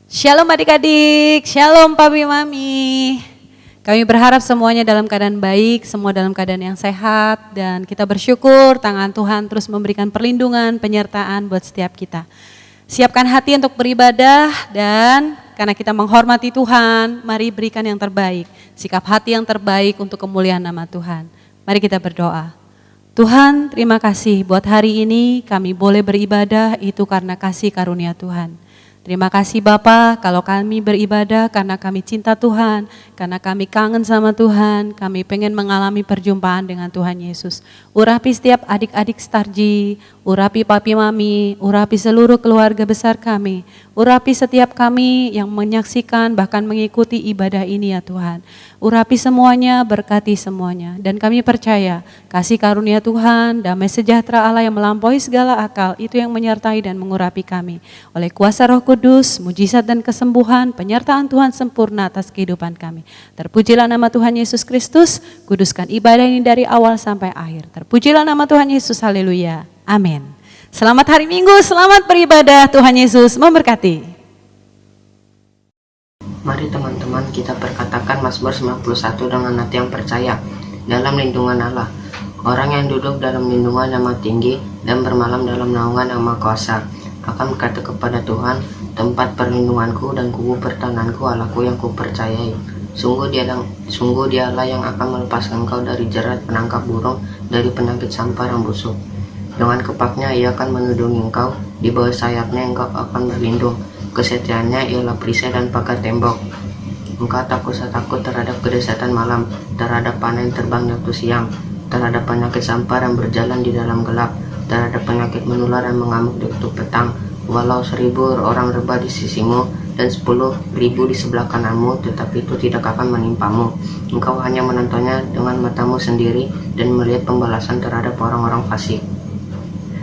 Shalom adik-adik, shalom papi mami. Kami berharap semuanya dalam keadaan baik, semua dalam keadaan yang sehat. Dan kita bersyukur tangan Tuhan terus memberikan perlindungan, penyertaan buat setiap kita. Siapkan hati untuk beribadah dan karena kita menghormati Tuhan, mari berikan yang terbaik. Sikap hati yang terbaik untuk kemuliaan nama Tuhan. Mari kita berdoa. Tuhan, terima kasih buat hari ini kami boleh beribadah itu karena kasih karunia Tuhan. Terima kasih Bapa, kalau kami beribadah karena kami cinta Tuhan, karena kami kangen sama Tuhan, kami pengen mengalami perjumpaan dengan Tuhan Yesus. Urapi setiap adik-adik Starji, urapi papi mami, urapi seluruh keluarga besar kami, urapi setiap kami yang menyaksikan bahkan mengikuti ibadah ini ya Tuhan. Urapi semuanya, berkati semuanya, dan kami percaya kasih karunia Tuhan, damai sejahtera Allah yang melampaui segala akal, itu yang menyertai dan mengurapi kami. Oleh kuasa Roh Kudus, mujizat dan kesembuhan, penyertaan Tuhan sempurna atas kehidupan kami. Terpujilah nama Tuhan Yesus Kristus, kuduskan ibadah ini dari awal sampai akhir. Terpujilah nama Tuhan Yesus, haleluya, amin. Selamat hari Minggu, selamat beribadah, Tuhan Yesus memberkati. Mari teman-teman kita perkatakan Mazmur 91 dengan hati yang percaya dalam lindungan Allah. Orang yang duduk dalam lindungan yang Maha Tinggi dan bermalam dalam naungan yang Maha Kuasa akan berkata kepada Tuhan, tempat perlindunganku dan kubu pertahananku, Allahku yang kupercayai. Sungguh dialah yang akan melepaskan engkau dari jerat penangkap burung, dari penyakit sampar yang busuk. Dengan kepaknya ia akan melindungi engkau, di bawah sayapnya engkau akan berlindung. Kesetiaannya ialah perisai dan pagar tembok. Engkau tak usah takut terhadap kedahsyatan malam, terhadap panah yang terbang di waktu siang, terhadap penyakit sampar yang berjalan di dalam gelap, terhadap penyakit menular yang mengamuk di waktu petang. Walau 1000 orang rebah di sisimu dan 10.000 di sebelah kananmu, tetapi itu tidak akan menimpamu. Engkau hanya menontonnya dengan matamu sendiri dan melihat pembalasan terhadap orang-orang fasik.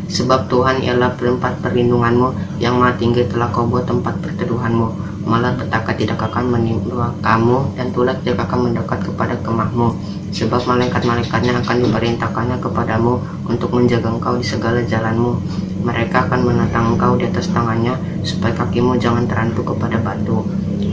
Sebab Tuhan ialah tempat perlindunganmu, yang Maha Tinggi telah kau buat tempat perteduhanmu. Malah petaka tidak akan menimpa kamu, dan tulah tidak akan mendekat kepada kemahmu. Sebab malaikat-malaikatnya akan diperintahkannya kepadamu untuk menjaga engkau di segala jalanmu. Mereka akan menatang engkau di atas tangannya, supaya kakimu jangan terantuk kepada batu.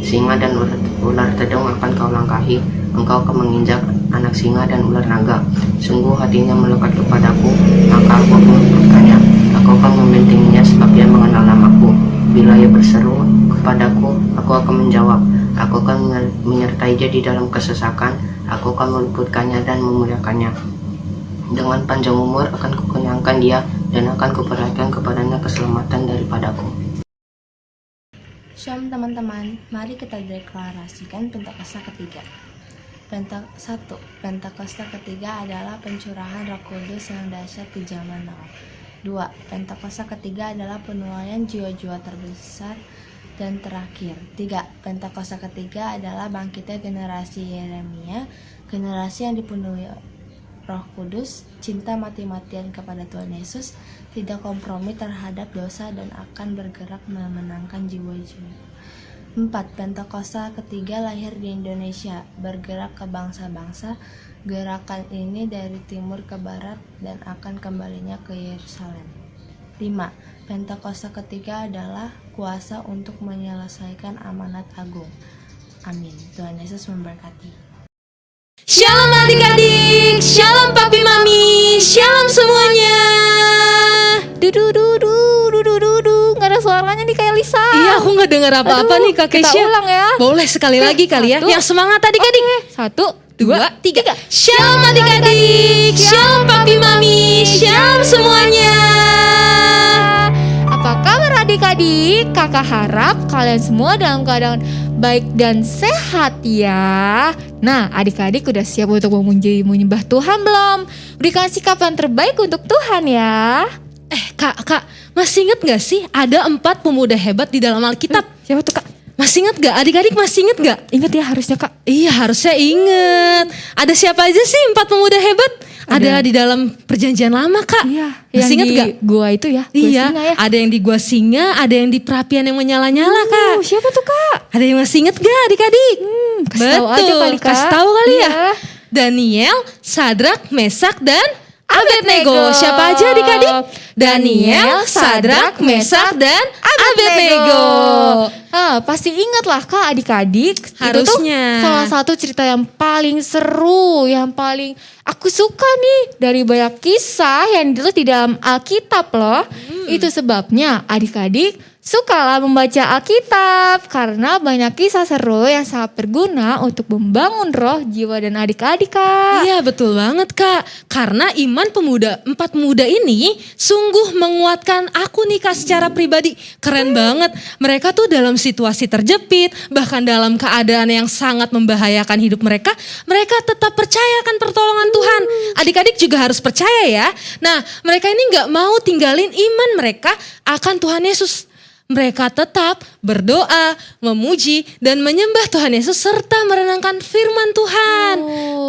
Singa dan ular tedung akan kau langkahi, engkau akan menginjak anak singa dan ular naga. Sungguh hatinya melekat kepadaku, maka aku akan meluputkannya. Aku akan membentenginya sebab ia mengenal namaku. Bila ia berseru kepadaku, aku akan menjawab. Aku akan menyertai dia di dalam kesesakan. Aku akan meluputkannya dan memuliakannya. Dengan panjang umur akan kukenyangkan dia, dan akan kuperlihatkan kepadanya keselamatan daripadaku. Shalom teman-teman, mari kita deklarasikan Pentakosta ketiga. Pentakosta ketiga adalah pencurahan Roh Kudus yang dahsyat di zaman now. 2. Pentakosta ketiga adalah penuaian jiwa-jiwa terbesar dan terakhir. 3. Pentakosta ketiga adalah bangkitnya generasi Yeremia, generasi yang dipenuhi Roh Kudus, cinta mati-matian kepada Tuhan Yesus, tidak kompromi terhadap dosa dan akan bergerak memenangkan jiwa-jiwa. 4. Pentakosta ketiga lahir di Indonesia, bergerak ke bangsa-bangsa. Gerakan ini dari timur ke barat dan akan kembalinya ke Yerusalem. 5. Pentakosta ketiga adalah kuasa untuk menyelesaikan amanat agung. Amin. Tuhan Yesus memberkati. Shalom adik-adik, shalom papi mami, shalom semuanya. Nggak ada suaranya nih kayak Lisa. Iya, aku nggak dengar apa-apa nih Kak Kesya. Kita ulang ya. Boleh sekali lagi kali ya. Yang semangat adik-adik. 1, 2, 3. Shalom adik-adik, shalom papi mami, shalom semuanya. Apa kabar adik-adik? Kakak harap kalian semua dalam keadaan baik dan sehat ya. Nah, adik-adik udah siap untuk menyembah Tuhan belum? Berikan sikap yang terbaik untuk Tuhan ya. Kak, masih inget gak sih ada 4 pemuda hebat di dalam Alkitab? Siapa tuh Kak? Masih inget gak? Adik-adik masih inget gak? Ingat ya harusnya Kak. Iya, harusnya inget. Ada siapa aja sih 4 pemuda hebat? Ada di dalam perjanjian lama Kak. Iya, masih inget gak? Gua itu ya. Iya, Singa ya. ada yang di gua singa, ada yang di perapian yang menyala-nyala Kak. Siapa tuh Kak? Ada yang masih inget gak adik-adik? Kasih tahu aja kali Kak. Kasih tahu kali ya. Iya. Daniel, Sadrak, Mesak dan Abednego. Siapa aja adik-adik? Daniel, Sadrak, Mesak, dan Abednego. Pasti ingat lah Kak adik-adik. Itu tuh Harusnya. salah satu cerita yang paling seru, yang paling aku suka nih dari banyak kisah yang ditulis di dalam Alkitab loh. Itu sebabnya adik-adik sukalah membaca Alkitab karena banyak kisah seru yang sangat berguna untuk membangun roh, jiwa dan adik-adik Kak. Iya betul banget Kak. Karena iman empat pemuda ini sungguh menguatkan aku nih Kak secara pribadi. Keren banget. Mereka tuh dalam situasi terjepit, bahkan dalam keadaan yang sangat membahayakan hidup mereka, mereka tetap percaya akan pertolongan Tuhan. Adik-adik juga harus percaya ya. Nah, mereka ini gak mau tinggalin iman mereka akan Tuhan Yesus. Mereka tetap berdoa, memuji, dan menyembah Tuhan Yesus serta merenangkan firman Tuhan.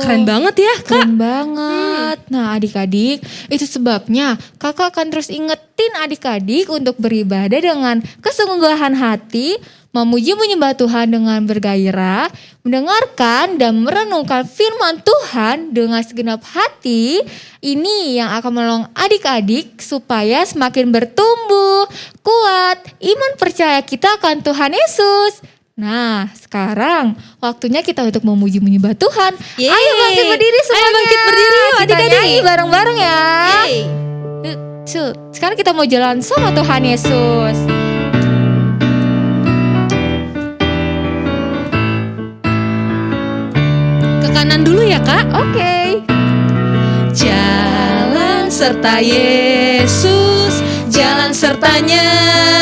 Keren banget ya Kak. Keren banget. Nah adik-adik, itu sebabnya kakak akan terus ingetin adik-adik untuk beribadah dengan kesungguhan hati, memuji menyembah Tuhan dengan bergairah, mendengarkan dan merenungkan firman Tuhan dengan segenap hati. Ini yang akan menolong adik-adik supaya semakin bertumbuh, kuat, iman percaya kita akan Tuhan Yesus. Nah sekarang waktunya kita untuk memuji menyembah Tuhan. Yeay. Ayo bangkit berdiri semuanya. Ayo bangkit berdiri yuk Kita adik-adik. nyanyi bareng-bareng ya. Yeay. Sekarang kita mau jalan sama Tuhan Yesus. Ke kanan dulu ya Kak. Oke. Jalan serta Yesus, jalan sertanya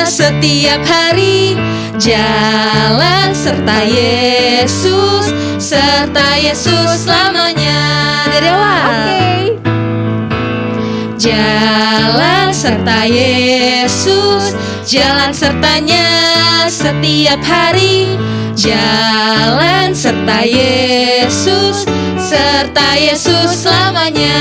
setiap hari. Jalan serta Yesus, serta Yesus selamanya. Dari awal. Oke. Jalan serta Yesus, jalan sertanya setiap hari. Jalan serta Yesus, serta Yesus selamanya.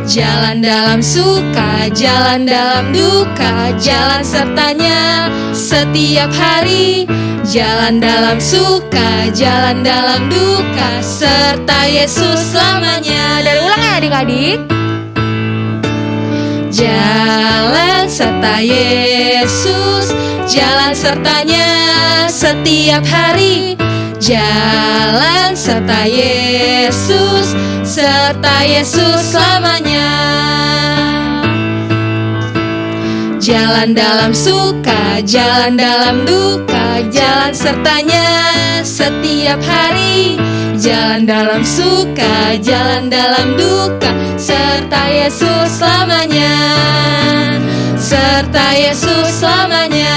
Jalan dalam suka, jalan dalam duka, jalan sertanya setiap hari. Jalan dalam suka, jalan dalam duka, serta Yesus selamanya. Dari ulang ya adik-adik. Jalan serta Yesus, jalan sertanya setiap hari. Jalan serta Yesus, serta Yesus selamanya. Jalan dalam suka, jalan dalam duka, jalan sertanya setiap hari. Jalan dalam suka, jalan dalam duka, serta Yesus selamanya. Serta Yesus selamanya.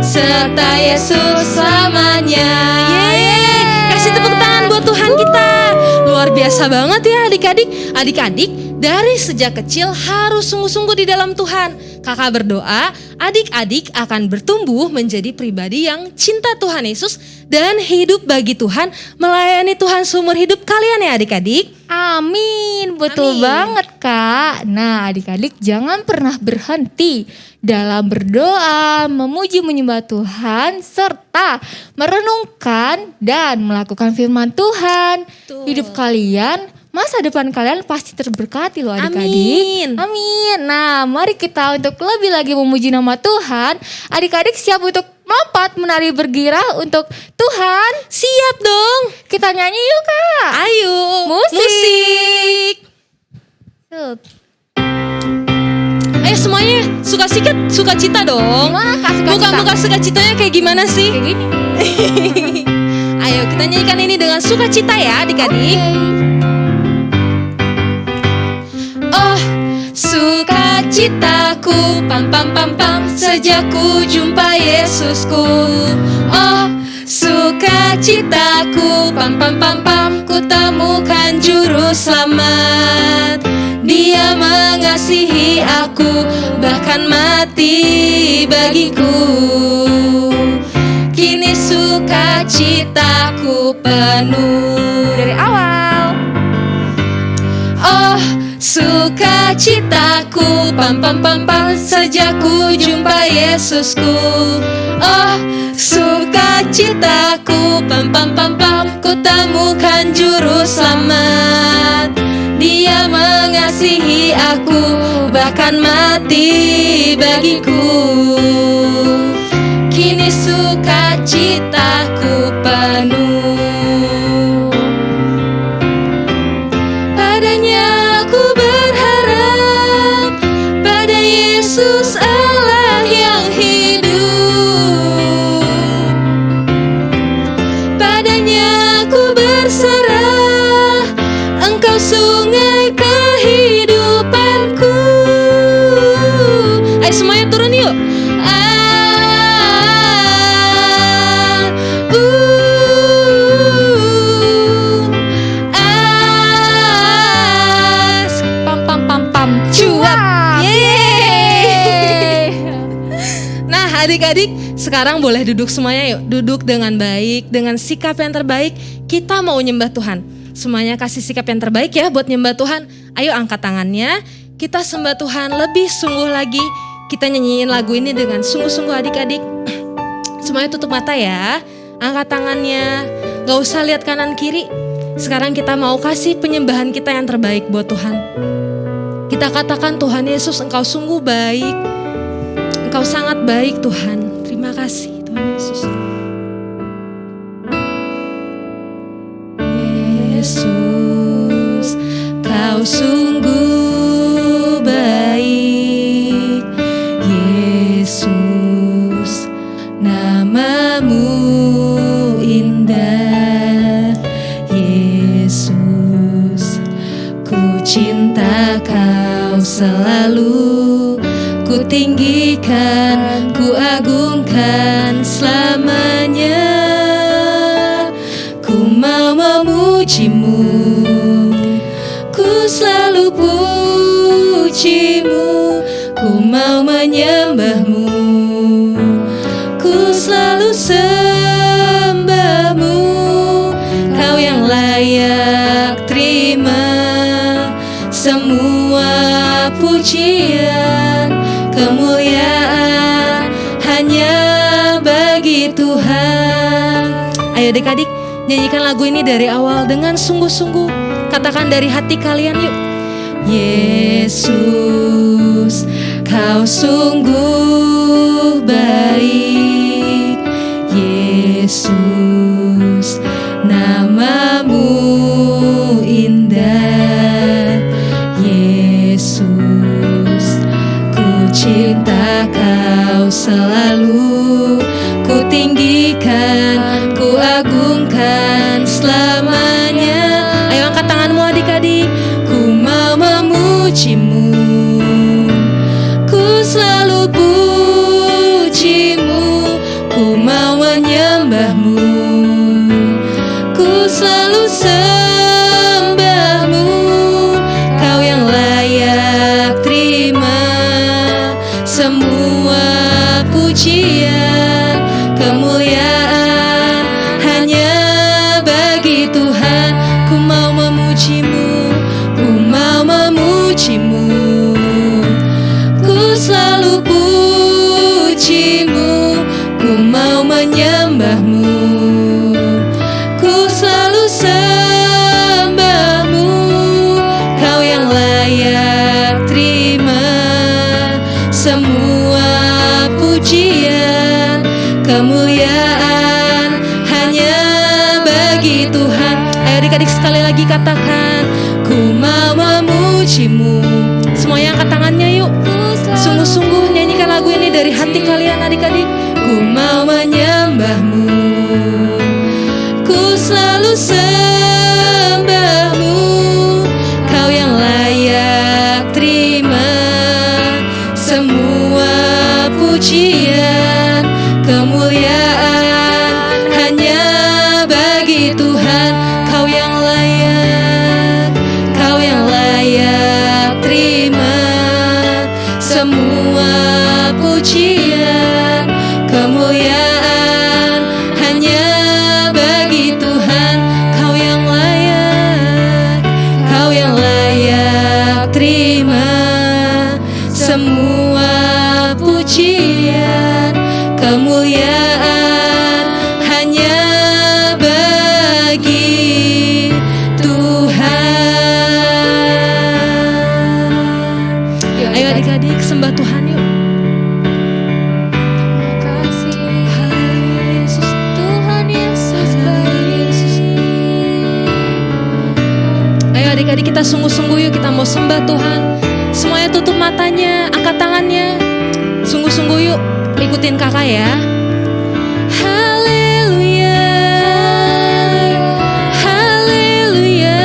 Serta Yesus selamanya. Yeay. Kasih tepuk tangan buat Tuhan kita. Luar biasa banget ya adik-adik. Adik-adik dari sejak kecil harus sungguh-sungguh di dalam Tuhan. Kakak berdoa, adik-adik akan bertumbuh menjadi pribadi yang cinta Tuhan Yesus dan hidup bagi Tuhan, melayani Tuhan seumur hidup kalian ya adik-adik. Amin, betul Amin. banget Kak. Nah adik-adik jangan pernah berhenti dalam berdoa, memuji menyembah Tuhan, serta merenungkan dan melakukan firman Tuhan. Betul. Hidup kalian, masa depan kalian pasti terberkati loh adik-adik. Amin. Amin. Nah mari kita untuk lebih lagi memuji nama Tuhan. Adik-adik siap untuk melompat, menari bergirah untuk Tuhan? Siap dong. Kita nyanyi yuk Kak. Ayo. Musik. Tuh. Ayo semuanya suka cita dong. Gimana Kak sukacita? Muka-muka sukacitanya kayak gimana sih? Kayak gini. Ayo kita nyanyikan ini dengan sukacita ya adik-adik. Oh sukacitaku pam pam pam pam sejak ku jumpa Yesusku. Oh sukacitaku pam pam pam pam ku temukan juru selamat. Dia mengasihi aku bahkan mati bagiku. Kini sukacitaku penuh. Dari awal. Oh sukacitaku pam pam pam pam sejak ku jumpa Yesusku. Oh sukacitaku pam pam pam pam ku temukan juru selamat. Dia mengasihi aku, bahkan mati bagiku. Kini sukacitaku penuh, padanya aku berharap, pada Yesus Allah yang hidup. Padanya aku berserah, Engkau sungai kehidupanku. Ayo semuanya turun yuk. Pam pam pam pam. Cuap. Yeay. Nah, adik-adik, sekarang boleh duduk semuanya yuk. Duduk dengan baik, dengan sikap yang terbaik. Kita mau nyembah Tuhan. Semuanya kasih sikap yang terbaik ya buat nyembah Tuhan. Ayo angkat tangannya. Kita sembah Tuhan lebih sungguh lagi. Kita nyanyiin lagu ini dengan sungguh-sungguh adik-adik. Semuanya tutup mata ya. Angkat tangannya. Gak usah lihat kanan kiri. Sekarang kita mau kasih penyembahan kita yang terbaik buat Tuhan. Kita katakan, Tuhan Yesus, Engkau sungguh baik. Engkau sangat baik Tuhan. Terima kasih Tuhan Yesus. Yesus, Kau sungguh baik. Yesus, nama-Mu indah. Yesus, ku cinta Kau selalu, ku tinggikan, ku agungkan selamanya. Ku mau memuji-Mu, ku selalu puji-Mu. Ku mau menyembah-Mu, ku selalu sembah-Mu. Kau yang layak terima semua pujian, kemuliaan hanya bagi Tuhan. Ayo adik-adik, nyanyikan lagu ini dari awal dengan sungguh-sungguh. Katakan dari hati kalian yuk. Yesus, Kau sungguh baik. Yesus, nama-Mu indah. Yesus, ku cinta Kau selalu, ku tinggikan, ku agungkan selamanya. Ayo angkat tanganmu adik-adik. Ku mau memuji-Mu, ku selalu puji-Mu. Ku mau menyembah-Mu, ku selalu sembah-Mu. Kau yang layak terima semua pujian, kemuliaan hanya bagi Tuhan. Ku mau memuji-Mu, ku mau memuji-Mu, ku selalu puji-Mu. Ku mau menyembah-Mu, ku selalu sembah-Mu. Kau yang layak terima semua pujian, kemuliaan hanya bagi Tuhan. Ayo adik-adik sekali lagi katakan, ku mau memuji-Mu. Semuanya angkat tangannya yuk. Sungguh-sungguh nyanyikan lagu ini dari hati kalian adik-adik. Ku mau menyembah-Mu, ku selalu sembah-Mu. Kau yang layak terima semua pujian, kemuliaan hanya bagi Tuhan. Kau yang layak, Kau yang layak terima semua pujian, kemuliaan hanya bagi Tuhan. Kau Adik-adik kita sungguh-sungguh yuk, kita mau sembah Tuhan. Semuanya tutup matanya, angkat tangannya. Sungguh-sungguh yuk, ikutin kakak ya. Haleluya, haleluya.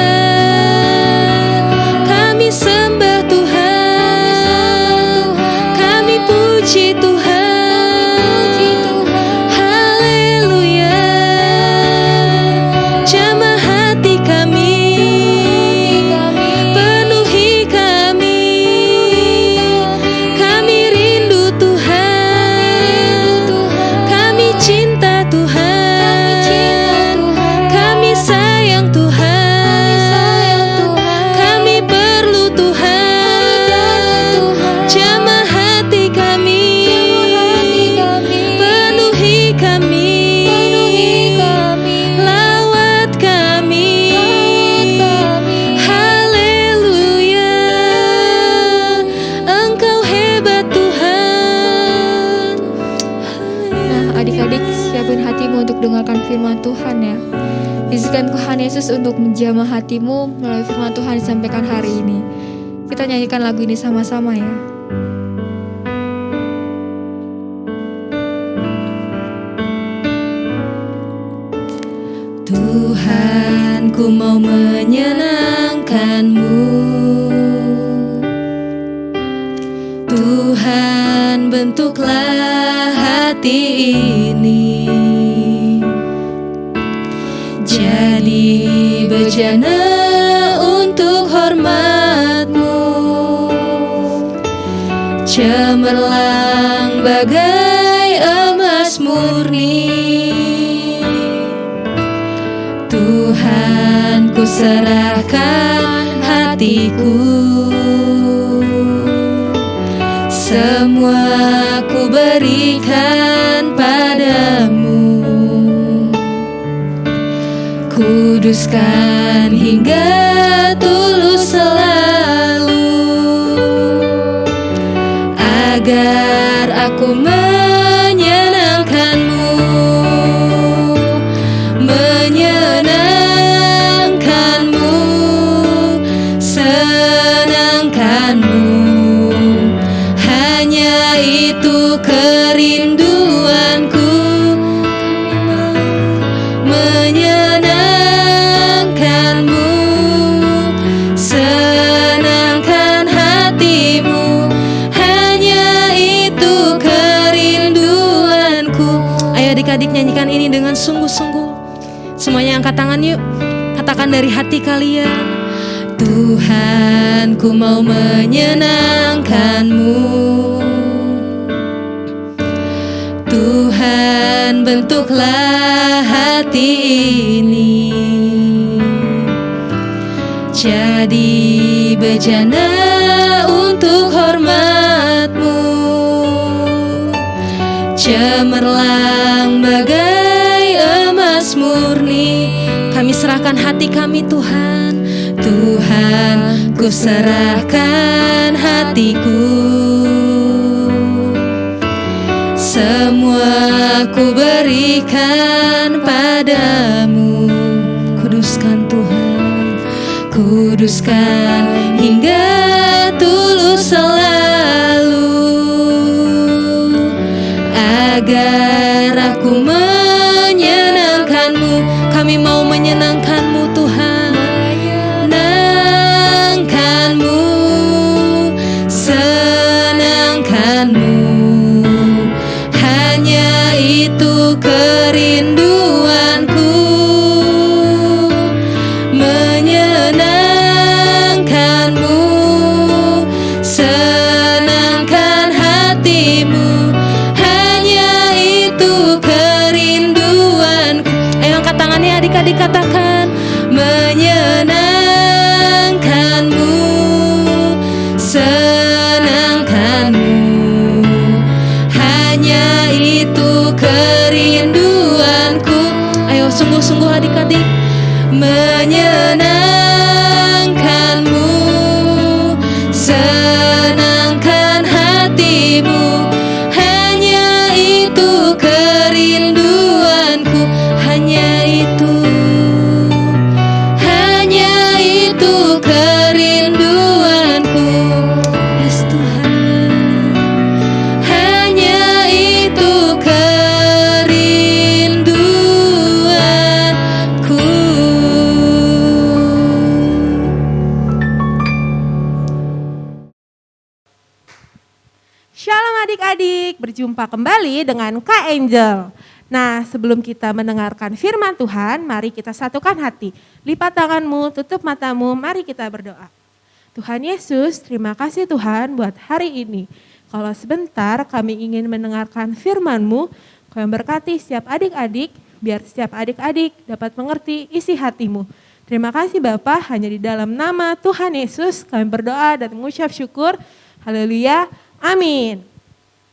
Kami sembah Tuhan, kami puji Tuhan. Haleluya, jamah hati kami, penuhi kami. Kami rindu Tuhan, kami cinta Tuhan, kami sayang Tuhan, kami perlu Tuhan. Jamah hati kami, penuhi kami, lawat kami. Haleluya, Engkau hebat Tuhan. Nah, adik-adik siapin hatimu untuk dengarkan firman Tuhan ya. Izinkan Tuhan Yesus untuk menjamah hatimu melalui firman Tuhan disampaikan hari ini. Kita nyanyikan lagu ini sama-sama ya. Tuhan, ku mau menyenangkan-Mu. Tuhan, bentuklah hati ini jadi bejana untuk hormat-Mu, cemerlang bagai emas murni. Tuhan, ku serahkan hatiku, semua ku berikan padamu. Kuduskan hingga tulus selalu, agar aku menyenangkan-Mu, menyenangkan-Mu, senangkan-Mu. Hanya itu kerinduanku, menyenangkan-Mu, senangkan hatimu. Hanya itu kerinduanku. Ayo adik-adik nyanyikan ini dengan sungguh-sungguh. Semuanya angkat tangan yuk, katakan dari hati kalian. Tuhan, ku mau menyenangkan-Mu. Tuhan, bentuklah hati ini jadi bejana untuk hormat-Mu, cemerlang bagai emas murni. Kami serahkan hati kami Tuhan. Tuhan, ku serahkan hatiku, semua ku berikan padamu. Kuduskan Tuhan, kuduskan hingga tulus selalu, agar aku menyenangkan-Mu. Kami mau menyenangkan-Mu Tuhan, menyenangkan-Mu, senangkan-Mu. Hanya itu kerinduanku, menyenangkan-Mu, senangkan hatimu. Hanya itu kerinduanku. Ayo angkat tangannya adik-adik, katakan menyenangkan-Mu, senangkan-Mu. Hanya itu kerinduanku. Ayo sungguh-sungguh adik-adik, menyenangkan-Mu, senangkan hatimu. Hanya itu kerinduanku. Hanya itu kerinduanku. berjumpa kembali dengan Kak Angel. Nah, sebelum kita mendengarkan firman Tuhan, mari kita satukan hati. Lipat tanganmu, tutup matamu, mari kita berdoa. Tuhan Yesus, terima kasih Tuhan buat hari ini. Kalau sebentar kami ingin mendengarkan firman-Mu, Kau yang berkati setiap adik-adik, biar setiap adik-adik dapat mengerti isi hati-Mu. Terima kasih Bapa, hanya di dalam nama Tuhan Yesus kami berdoa dan mengucap syukur. Haleluya, amin.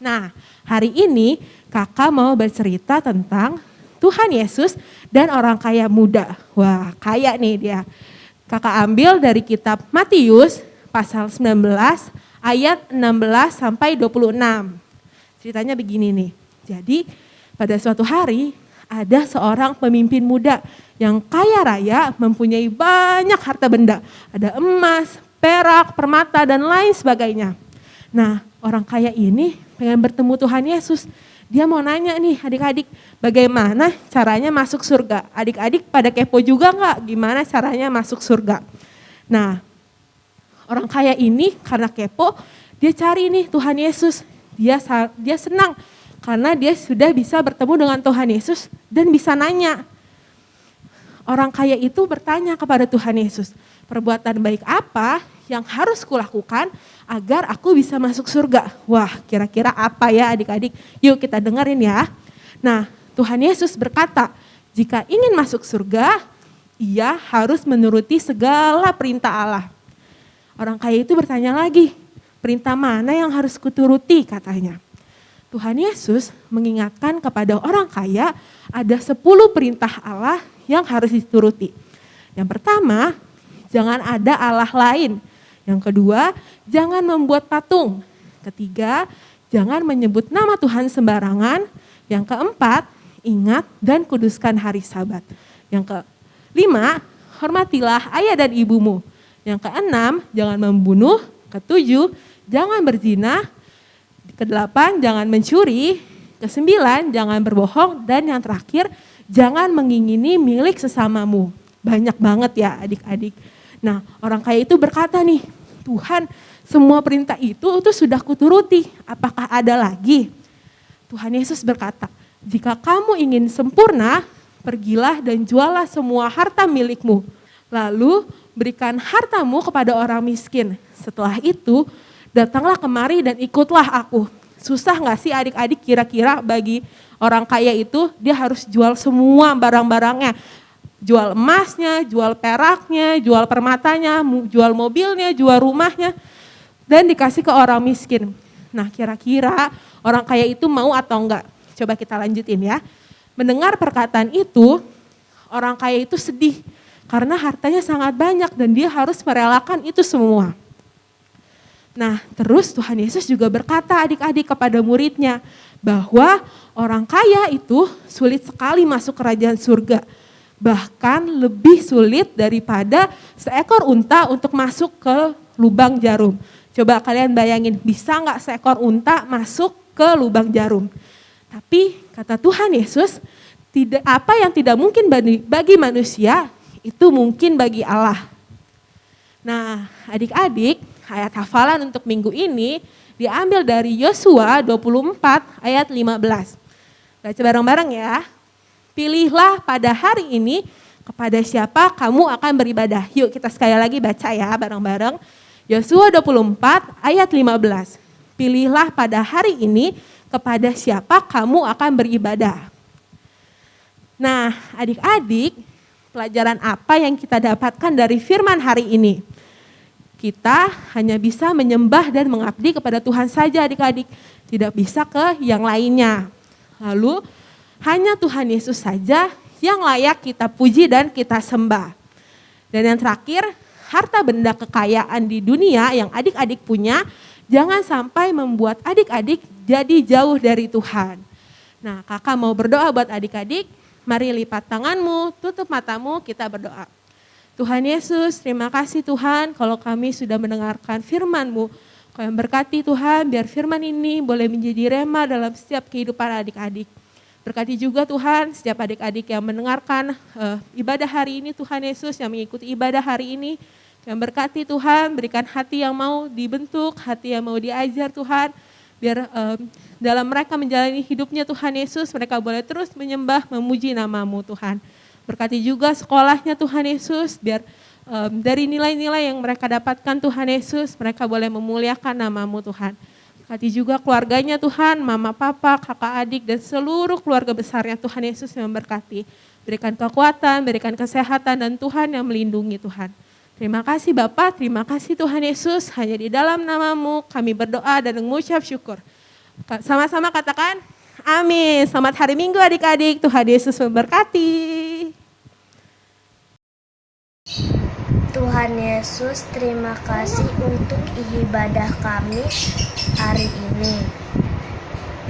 Nah, hari ini kakak mau bercerita tentang Tuhan Yesus dan orang kaya muda. Wah, kaya nih dia. Kakak ambil dari kitab Matius pasal 19 ayat 16 sampai 26. Ceritanya begini nih. Jadi pada suatu hari ada seorang pemimpin muda yang kaya raya, mempunyai banyak harta benda. Ada emas, perak, permata dan lain sebagainya. Nah, orang kaya ini pengen bertemu Tuhan Yesus. Dia mau nanya nih adik-adik, bagaimana caranya masuk surga? Adik-adik pada kepo juga enggak gimana caranya masuk surga? Nah, orang kaya ini karena kepo, dia cari nih Tuhan Yesus. Dia senang karena dia sudah bisa bertemu dengan Tuhan Yesus dan bisa nanya. Orang kaya itu bertanya kepada Tuhan Yesus, perbuatan baik apa yang harus kulakukan agar aku bisa masuk surga? Wah, kira-kira apa ya adik-adik? Yuk kita dengerin ya. Nah, Tuhan Yesus berkata, jika ingin masuk surga, ia harus menuruti segala perintah Allah. Orang kaya itu bertanya lagi, perintah mana yang harus kuturuti katanya. Tuhan Yesus mengingatkan kepada orang kaya ada 10 perintah Allah yang harus dituruti. Yang pertama, jangan ada Allah lain. Yang kedua, jangan membuat patung. Ketiga, jangan menyebut nama Tuhan sembarangan. Yang keempat, ingat dan kuduskan hari Sabat. Yang kelima, hormatilah ayah dan ibumu. Yang keenam, jangan membunuh. Ketujuh, jangan berzina. Kedelapan, jangan mencuri. Kesembilan, jangan berbohong. Dan yang terakhir, jangan mengingini milik sesamamu. Banyak banget ya adik-adik. Nah, orang kaya itu berkata nih, Tuhan, semua perintah itu sudah kuturuti, apakah ada lagi? Tuhan Yesus berkata, jika kamu ingin sempurna, pergilah dan jualah semua harta milikmu. Lalu berikan hartamu kepada orang miskin. Setelah itu, datanglah kemari dan ikutlah aku. Susah gak sih adik-adik kira-kira bagi orang kaya itu, dia harus jual semua barang-barangnya. Jual emasnya, jual peraknya, jual permatanya, jual mobilnya, jual rumahnya, dan dikasih ke orang miskin. Nah, kira-kira orang kaya itu mau atau enggak? Coba kita lanjutin ya. Mendengar perkataan itu, orang kaya itu sedih karena hartanya sangat banyak dan dia harus merelakan itu semua. Nah, terus Tuhan Yesus juga berkata adik-adik kepada muridnya bahwa orang kaya itu sulit sekali masuk kerajaan surga. Bahkan lebih sulit daripada seekor unta untuk masuk ke lubang jarum. Coba kalian bayangin, bisa nggak seekor unta masuk ke lubang jarum? Tapi kata Tuhan Yesus, tidak apa yang tidak mungkin bagi manusia, itu mungkin bagi Allah. Nah, adik-adik, ayat hafalan untuk minggu ini diambil dari Yosua 24 ayat 15. Baca bareng-bareng ya. Pilihlah pada hari ini kepada siapa kamu akan beribadah. Yuk kita sekali lagi baca ya bareng-bareng. Yosua 24 ayat 15. Pilihlah pada hari ini kepada siapa kamu akan beribadah. Nah, adik-adik, pelajaran apa yang kita dapatkan dari firman hari ini? Kita hanya bisa menyembah dan mengabdi kepada Tuhan saja adik-adik. Tidak bisa ke yang lainnya. Lalu hanya Tuhan Yesus saja yang layak kita puji dan kita sembah. Dan yang terakhir, harta benda kekayaan di dunia yang adik-adik punya, jangan sampai membuat adik-adik jadi jauh dari Tuhan. Nah, kakak mau berdoa buat adik-adik, mari lipat tanganmu, tutup matamu, kita berdoa. Tuhan Yesus, terima kasih Tuhan kalau kami sudah mendengarkan firman-Mu. Kau yang berkati Tuhan, biar firman ini boleh menjadi rema dalam setiap kehidupan adik-adik. Berkati juga Tuhan setiap adik-adik yang mendengarkan ibadah hari ini Tuhan Yesus, yang mengikuti ibadah hari ini. Yang berkati Tuhan, berikan hati yang mau dibentuk, hati yang mau diajar Tuhan. Biar dalam mereka menjalani hidupnya Tuhan Yesus, mereka boleh terus menyembah, memuji nama-Mu Tuhan. Berkati juga sekolahnya Tuhan Yesus, biar dari nilai-nilai yang mereka dapatkan Tuhan Yesus, mereka boleh memuliakan nama-Mu Tuhan. Berkati juga keluarganya Tuhan, mama, papa, kakak, adik, dan seluruh keluarga besarnya Tuhan Yesus yang memberkati. Berikan kekuatan, berikan kesehatan, dan Tuhan yang melindungi Tuhan. Terima kasih Bapak, terima kasih Tuhan Yesus, hanya di dalam nama-Mu kami berdoa dan mengucap syukur. Sama-sama katakan, amin. Selamat hari Minggu adik-adik, Tuhan Yesus memberkati. Tuhan Yesus, terima kasih untuk ibadah kami hari ini.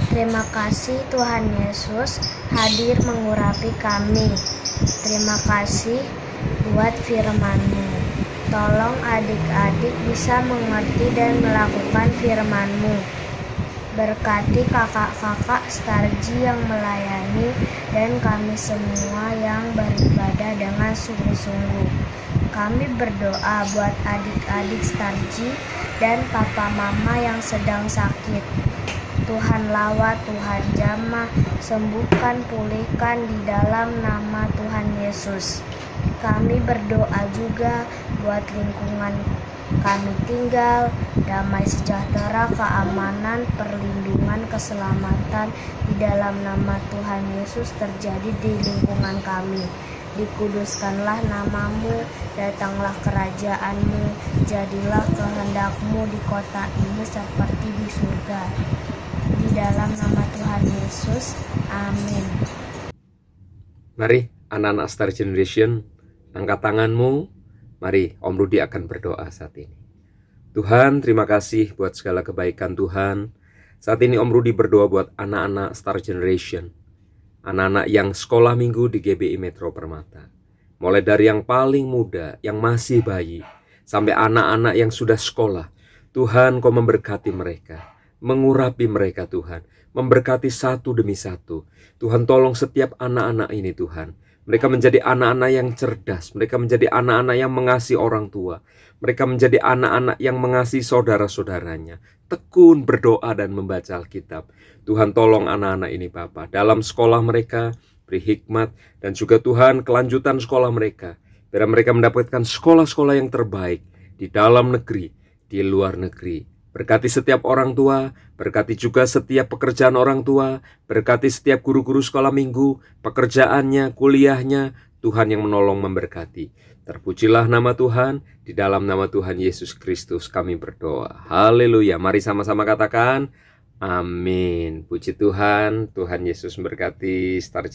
Terima kasih Tuhan Yesus hadir mengurapi kami. Terima kasih buat firman-Mu. Tolong adik-adik bisa mengerti dan melakukan firman-Mu. Berkati kakak-kakak Starji yang melayani dan kami semua yang beribadah dengan sungguh-sungguh. Kami berdoa buat adik-adik Starji dan papa mama yang sedang sakit. Tuhan lawat, Tuhan jamah, sembuhkan, pulihkan di dalam nama Tuhan Yesus. Kami berdoa juga buat lingkungan kami tinggal, damai sejahtera, keamanan, perlindungan, keselamatan di dalam nama Tuhan Yesus terjadi di lingkungan kami. Dikuduskanlah nama-Mu, datanglah kerajaan-Mu, jadilah kehendak-Mu di kota ini seperti di surga. Di dalam nama Tuhan Yesus, amin. Mari anak-anak Star Generation, angkat tanganmu. Mari Om Rudi akan berdoa saat ini. Tuhan, terima kasih buat segala kebaikan Tuhan. Saat ini Om Rudi berdoa buat anak-anak Star Generation, anak-anak yang sekolah minggu di GBI Metro Permata. Mulai dari yang paling muda, yang masih bayi, sampai anak-anak yang sudah sekolah. Tuhan, Kau memberkati mereka, mengurapi mereka Tuhan, memberkati satu demi satu. Tuhan, tolong setiap anak-anak ini Tuhan. Mereka menjadi anak-anak yang cerdas, mereka menjadi anak-anak yang mengasihi orang tua, mereka menjadi anak-anak yang mengasihi saudara-saudaranya, tekun berdoa dan membaca Alkitab. Tuhan, tolong anak-anak ini Bapa, dalam sekolah mereka, beri hikmat, dan juga Tuhan kelanjutan sekolah mereka, biar mereka mendapatkan sekolah-sekolah yang terbaik di dalam negeri, di luar negeri. Berkati setiap orang tua, berkati juga setiap pekerjaan orang tua, berkati setiap guru-guru sekolah minggu, pekerjaannya, kuliahnya, Tuhan yang menolong memberkati. Terpujilah nama Tuhan, di dalam nama Tuhan Yesus Kristus kami berdoa. Haleluya, mari sama-sama katakan, amin. Puji Tuhan, Tuhan Yesus memberkati.